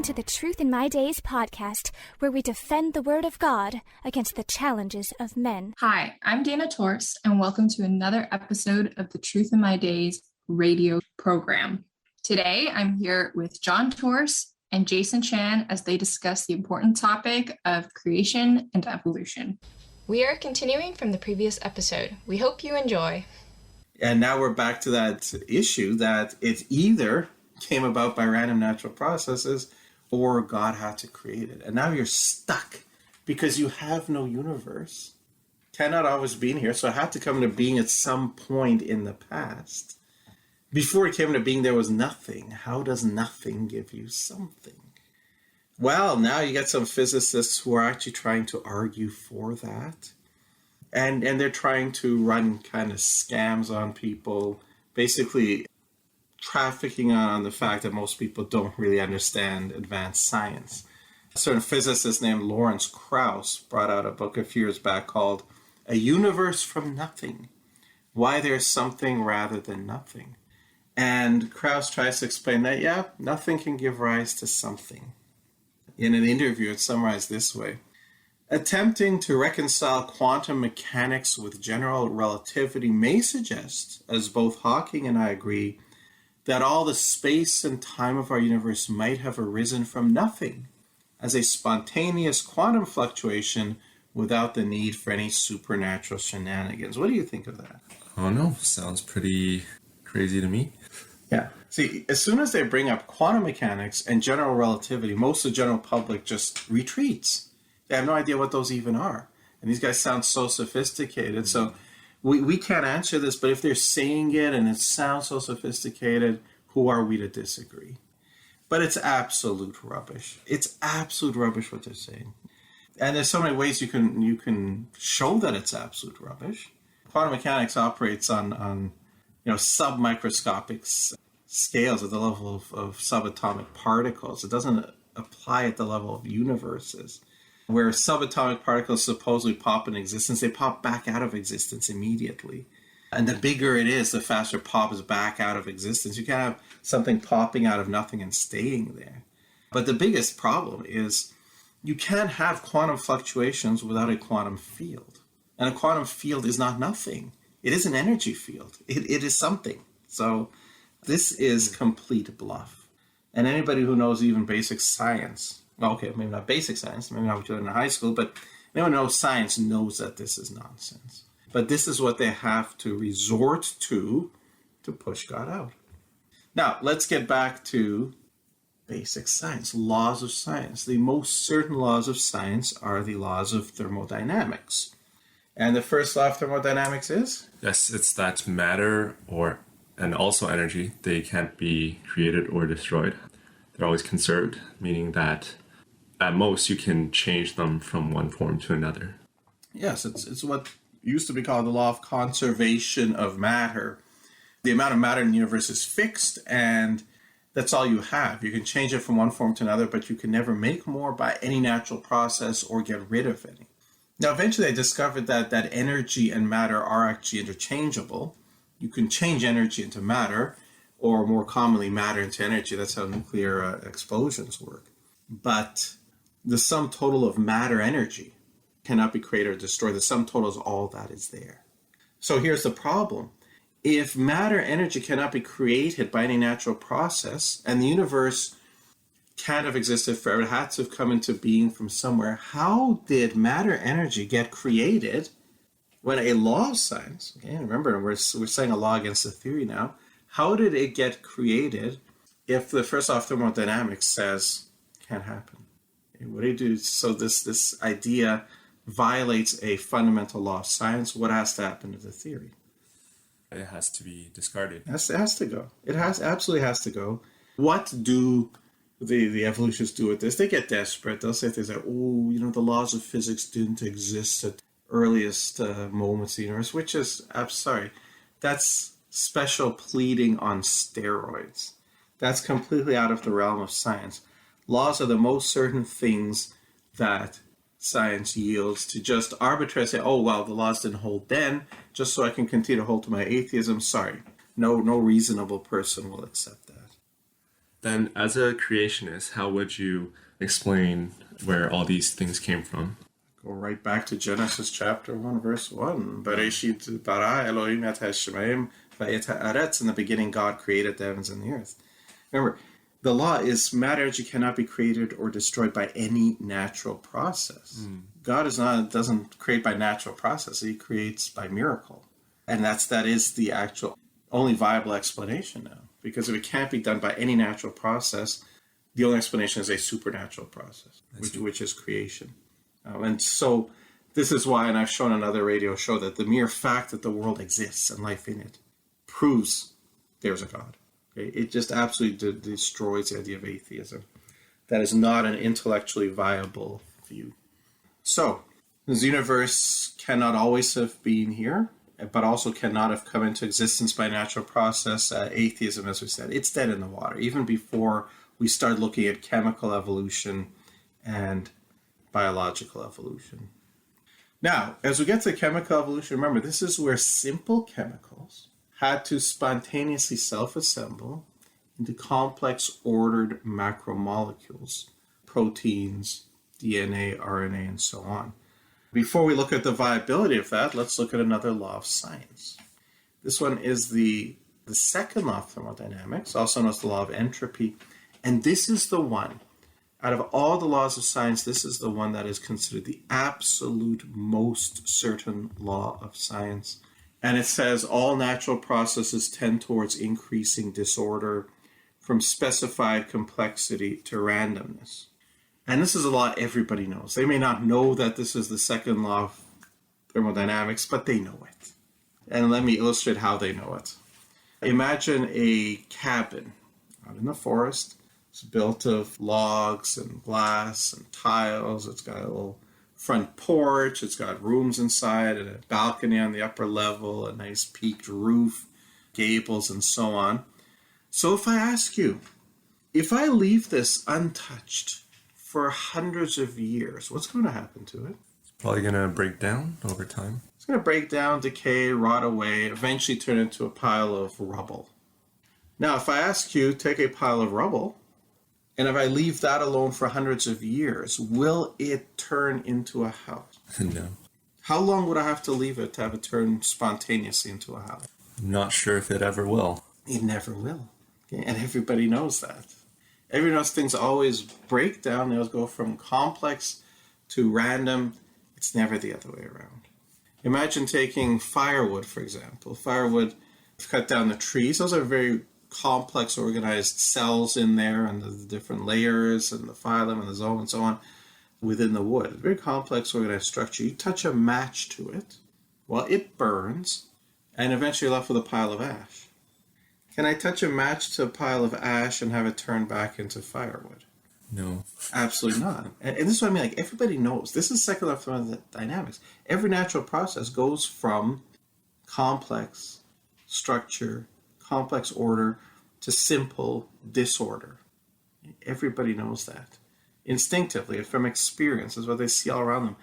to the Truth in My Days podcast, where we defend the Word of God against the challenges of men. Hi, I'm Dana Torst, and welcome to another episode of the Truth in My Days radio program. Today, I'm here with John Torst and Jason Chan as they discuss the important topic of creation and evolution. We are continuing from the previous episode. We hope you enjoy. And now we're back to that issue that it either came about by random natural processes or God had to create it. And now you're stuck because you have no universe. Cannot always be in here, so it had to come into being at some point in the past. Before it came into being, there was nothing. How does nothing give you something? Well, now you get some physicists who are actually trying to argue for that. And they're trying to run kind of scams on people, basically trafficking on the fact that most people don't really understand advanced science. A certain physicist named Lawrence Krauss brought out a book a few years back called A Universe from Nothing, Why There's Something Rather Than Nothing. And Krauss tries to explain that, nothing can give rise to something. In an interview, it's summarized this way. Attempting to reconcile quantum mechanics with general relativity may suggest, as both Hawking and I agree, that all the space and time of our universe might have arisen from nothing, as a spontaneous quantum fluctuation without the need for any supernatural shenanigans. What do you think of that? Oh no, sounds pretty crazy to me. Yeah. See, as soon as they bring up quantum mechanics and general relativity, most of the general public just retreats. They have no idea what those even are. And these guys sound so sophisticated. So we can't answer this, but if they're saying it and it sounds so sophisticated, who are we to disagree? But it's absolute rubbish. It's absolute rubbish what they're saying. And there's so many ways you can show that it's absolute rubbish. Quantum mechanics operates on submicroscopic scales at the level of subatomic particles. It doesn't apply at the level of universes. Where subatomic particles supposedly pop in existence, they pop back out of existence immediately. And the bigger it is, the faster it pops back out of existence. You can't have something popping out of nothing and staying there. But the biggest problem is you can't have quantum fluctuations without a quantum field. And a quantum field is not nothing. It is an energy field. It is something. So this is complete bluff. And anybody who knows even basic science, okay, maybe not basic science, maybe not what you learned in high school, but anyone who knows science knows that this is nonsense. But this is what they have to resort to push God out. Now, let's get back to basic science, laws of science. The most certain laws of science are the laws of thermodynamics. And the first law of thermodynamics is? Yes, it's that matter and also energy, they can't be created or destroyed. They're always conserved, meaning that at most, you can change them from one form to another. Yes, it's what used to be called the law of conservation of matter. The amount of matter in the universe is fixed, and that's all you have. You can change it from one form to another, but you can never make more by any natural process or get rid of any. Now, eventually, they discovered that energy and matter are actually interchangeable. You can change energy into matter, or more commonly, matter into energy. That's how nuclear explosions work. But the sum total of matter energy cannot be created or destroyed. The sum total is all that is there. So here's the problem. If matter energy cannot be created by any natural process, and the universe can't have existed forever, it had to have come into being from somewhere, how did matter energy get created when a law of science, okay, remember we're saying a law against a theory now, how did it get created if the first law of thermodynamics says can't happen? What do you do? So this idea violates a fundamental law of science. What has to happen to the theory? It has to be discarded. It has to go. It absolutely has to go. What do the evolutionists do with this? They get desperate. They'll say things like, the laws of physics didn't exist at earliest moments of the universe, which is, I'm sorry, that's special pleading on steroids. That's completely out of the realm of science. Laws are the most certain things that science yields. To just arbitrarily say, the laws didn't hold then, just so I can continue to hold to my atheism, sorry. No reasonable person will accept that. Then, as a creationist, how would you explain where all these things came from? Go right back to Genesis chapter 1, verse 1. Bereshit bara Elohim et hashemayim va'et haaretz. In the beginning, God created the heavens and the earth. Remember, the law is matter energy cannot be created or destroyed by any natural process. God doesn't create by natural process. He creates by miracle. And that is the actual only viable explanation now. Because if it can't be done by any natural process, the only explanation is a supernatural process, which is creation. And so this is why, and I've shown another radio show, that the mere fact that the world exists and life in it proves there's a God. Okay? It just absolutely destroys the idea of atheism. That is not an intellectually viable view. So, this universe cannot always have been here, but also cannot have come into existence by natural process. Atheism, as we said, it's dead in the water. Even before we start looking at chemical evolution and biological evolution. Now, as we get to chemical evolution, remember, this is where simple chemicals had to spontaneously self-assemble into complex ordered macromolecules, proteins, DNA, RNA, and so on. Before we look at the viability of that, let's look at another law of science. This one is the second law of thermodynamics, also known as the law of entropy. And this is the one, out of all the laws of science, this is the one that is considered the absolute most certain law of science. And it says all natural processes tend towards increasing disorder from specified complexity to randomness. And this is a law everybody knows. They may not know that this is the second law of thermodynamics, but they know it. And let me illustrate how they know it. Imagine a cabin out in the forest. It's built of logs and glass and tiles. It's got a little front porch. It's got rooms inside and a balcony on the upper level, a nice peaked roof, gables, and so on. So if I ask you, if I leave this untouched for hundreds of years, what's going to happen to it? It's probably going to break down over time. It's going to break down, decay, rot away, eventually turn into a pile of rubble. Now, if I ask you, take a pile of rubble, and if I leave that alone for hundreds of years, will it turn into a house? No. How long would I have to leave it to have it turn spontaneously into a house? I'm not sure if it ever will. It never will. Okay? And everybody knows that. Everybody knows things always break down. They always go from complex to random. It's never the other way around. Imagine taking firewood, for example. Firewood, cut down the trees. Those are very complex organized cells in there, and the different layers and the phylum and the zone and so on within the wood. Very complex organized structure. You touch a match to it, well, it burns, and eventually you're left with a pile of ash. Can I touch a match to a pile of ash and have it turn back into firewood? No. Absolutely not. And this is what I mean, like, everybody knows. This is secular thermodynamics. Every natural process goes from complex structure, complex order, to simple disorder. Everybody knows that. Instinctively, from experience, is what they see all around them.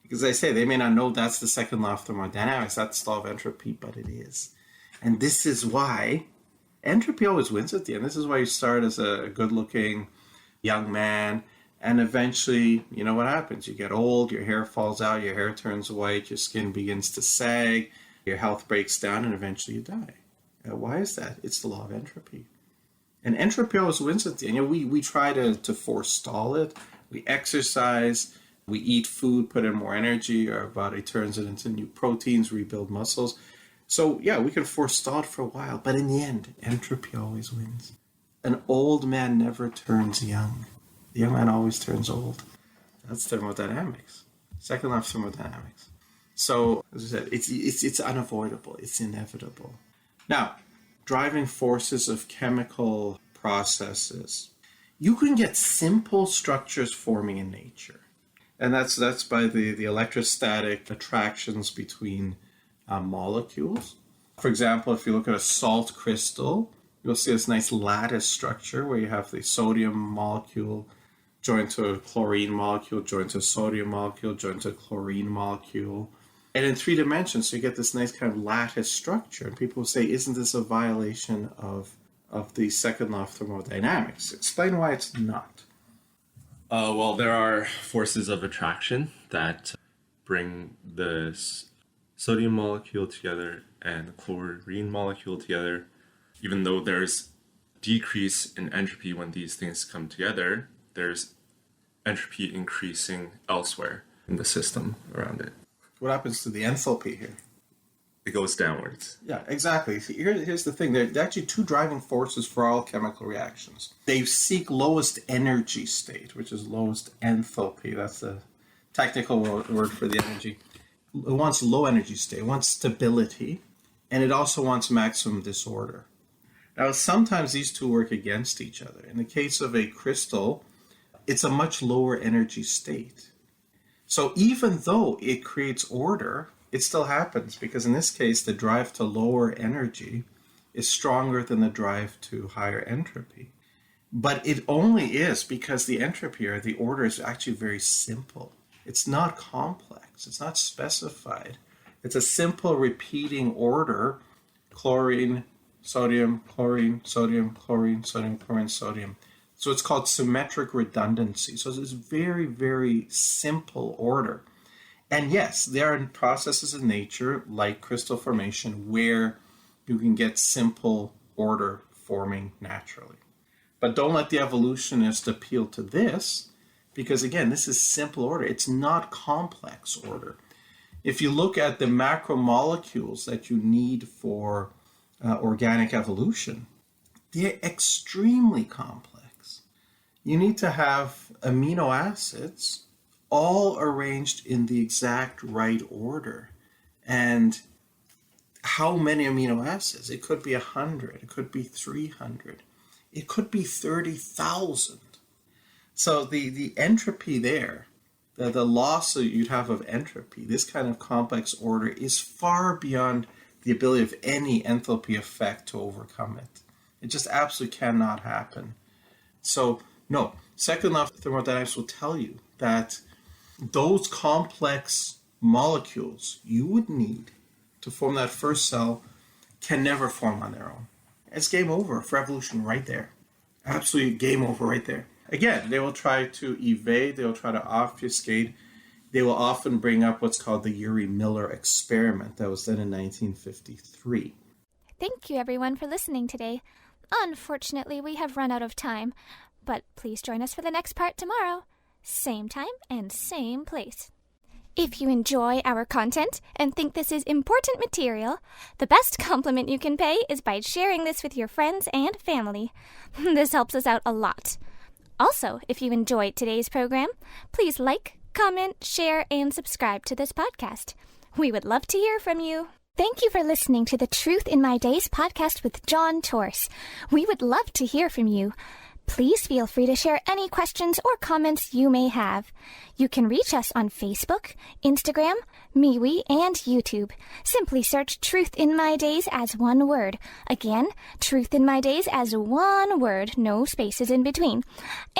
Because I say, they may not know that's the second law of thermodynamics, that's the law of entropy, but it is. And this is why entropy always wins at the end. This is why you start as a good-looking young man, and eventually, you know what happens? You get old, your hair falls out, your hair turns white, your skin begins to sag, your health breaks down, and eventually you die. Why is that? It's the law of entropy. And entropy always wins at the end. We try to forestall it. We exercise, we eat food, put in more energy, our body turns it into new proteins, rebuild muscles. So yeah, we can forestall it for a while, but in the end, entropy always wins. An old man never turns young. The young man always turns old. That's thermodynamics. Second law of thermodynamics. So, as I said, it's unavoidable. It's inevitable. Now, driving forces of chemical processes. You can get simple structures forming in nature. And that's by the electrostatic attractions between molecules. For example, if you look at a salt crystal, you'll see this nice lattice structure where you have the sodium molecule joined to a chlorine molecule, joined to a sodium molecule, joined to a chlorine molecule. And in 3 dimensions, so you get this nice kind of lattice structure. And people say, isn't this a violation of of the second law of thermodynamics. Explain why it's not. Well, there are forces of attraction that bring the sodium molecule together and the chlorine molecule together. Even though there's decrease in entropy when these things come together, there's entropy increasing elsewhere in the system around it. What happens to the enthalpy here? It goes downwards. Yeah, exactly. See, here's the thing. There are actually two driving forces for all chemical reactions. They seek lowest energy state, which is lowest enthalpy. That's the technical word for the energy. It wants low energy state. It wants stability. And it also wants maximum disorder. Now, sometimes these two work against each other. In the case of a crystal, it's a much lower energy state. So even though it creates order, it still happens because in this case, the drive to lower energy is stronger than the drive to higher entropy. But it only is because the entropy or the order is actually very simple. It's not complex. It's not specified. It's a simple repeating order: chlorine, sodium, chlorine, sodium, chlorine, sodium, chlorine, sodium. So it's called symmetric redundancy. So it's this very, very simple order. And yes, there are processes in nature like crystal formation where you can get simple order forming naturally. But don't let the evolutionist appeal to this because, again, this is simple order. It's not complex order. If you look at the macromolecules that you need for organic evolution, they're extremely complex. You need to have amino acids all arranged in the exact right order. And how many amino acids? It could be 100, it could be 300, it could be 30,000. So the entropy there, the loss that you'd have of entropy, this kind of complex order is far beyond the ability of any enthalpy effect to overcome it. It just absolutely cannot happen. So no, second law of thermodynamics will tell you that those complex molecules you would need to form that first cell can never form on their own. It's game over for evolution right there. Absolutely game over right there. Again, they will try to evade, they will try to obfuscate, they will often bring up what's called the Urey-Miller experiment that was done in 1953. Thank you, everyone, for listening today. Unfortunately, we have run out of time, but please join us for the next part tomorrow. Same time and same place. If you enjoy our content and think this is important material, the best compliment you can pay is by sharing this with your friends and family. This helps us out a lot. Also, if you enjoyed today's program, please like, comment, share, and subscribe to this podcast. We would love to hear from you. Thank you for listening to the Truth in My Days podcast with John Torse. We would love to hear from you. Please feel free to share any questions or comments you may have. You can reach us on Facebook, Instagram, MeWe, and YouTube. Simply search Truth in My Days as one word. Again, Truth in My Days as one word, no spaces in between.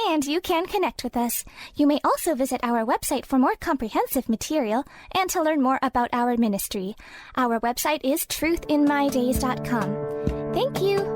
And you can connect with us. You may also visit our website for more comprehensive material and to learn more about our ministry. Our website is truthinmydays.com. Thank you.